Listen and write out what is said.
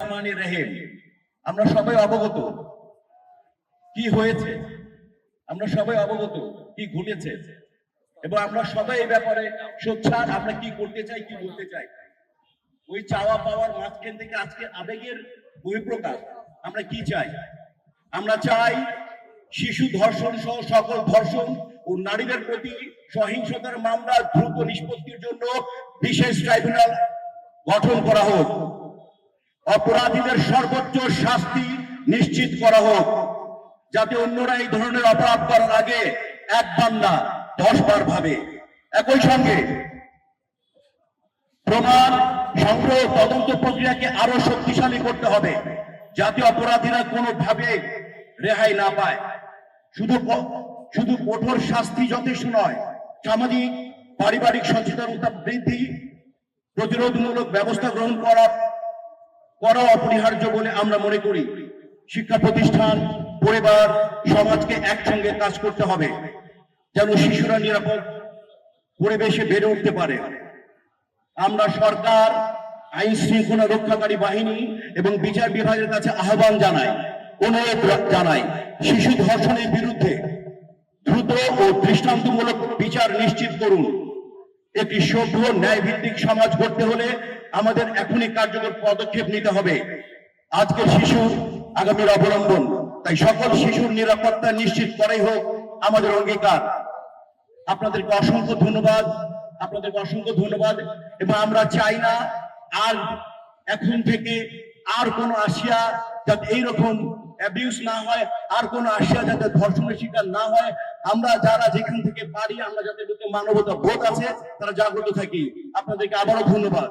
রহিম। আমরা সবাই অবগত কি হয়েছে, আমরা সবাই অবগত কি ঘটেছে এবং আমরা সবাই এই ব্যাপারে সোচ্চার। আমরা কি করতে চাই, কি বলতে চাই, ওই চাওয়া পাওয়ার মাঝখান থেকে আজকে আবেগের বহিঃপ্রকাশ। আমরা কি চাই? আমরা চাই শিশু ধর্ষণ সহ সকল ধর্ষণ ও নারীদের প্রতি সহিংসতার মামলা দ্রুত নিষ্পত্তির জন্য বিশেষ ট্রাইব্যুনাল গঠন করা হোক। অপরাধীদের সর্বোচ্চ শাস্তি নিশ্চিত করা হোক, যাতে অন্যরা এই ধরনের অপরাধ করার আগে একবার না 10 বার ভাবে। একই সঙ্গে প্রমাণ সংগ্রহ তদন্ত প্রক্রিয়াকে আরো শক্তিশালী করতে হবে, যাতে অপরাধীরা কোনোভাবে রেহাই না পায়। শুধু কঠোর শাস্তি যথেষ্ট নয়, সামাজিক পারিবারিক সচেতনতা বৃদ্ধি, প্রতিরোধমূলক ব্যবস্থা গ্রহণ করা অপরিহার্য বলে আমরা মনে করি। শিক্ষা প্রতিষ্ঠান, পরিবার, সমাজকে একসঙ্গে কাজ করতে হবে, যেন শিশুরা নিরাপদ পরিবেশে বেড়ে উঠতে পারে। আমরা সরকার, আইন শৃঙ্খলা রক্ষাকারী বাহিনী এবং বিচার বিভাগের কাছে আহ্বান জানাই, অনুরোধ জানাই, শিশু ধর্ষণের বিরুদ্ধে দ্রুত ও দৃষ্টান্তমূলক বিচার নিশ্চিত করুন। একটি সভ্য ন্যায় ভিত্তিক সমাজ গড়তে হলে আমাদের এখনই কার্যকর পদক্ষেপ নিতে হবে। আজকের শিশু আগামীর অবলম্বন, তাই সকল শিশুর নিরাপত্তা নিশ্চিত করাই হোক আমাদের অঙ্গীকার। আপনাদেরকে অসংখ্য ধন্যবাদ, এবং আমরা চাই না আর এখন থেকে আর কোনো আসিয়া যাতে এইরকম অ্যাবিউজ না হয়, আর কোনো আসিয়া যাতে ধর্ষণের শিকার না হয়। আমরা যারা যেখান থেকে পারি, আমরা যাতে মানবতা বোধ আছে তারা জাগ্রত থাকি। আপনাদেরকে আবারও ধন্যবাদ।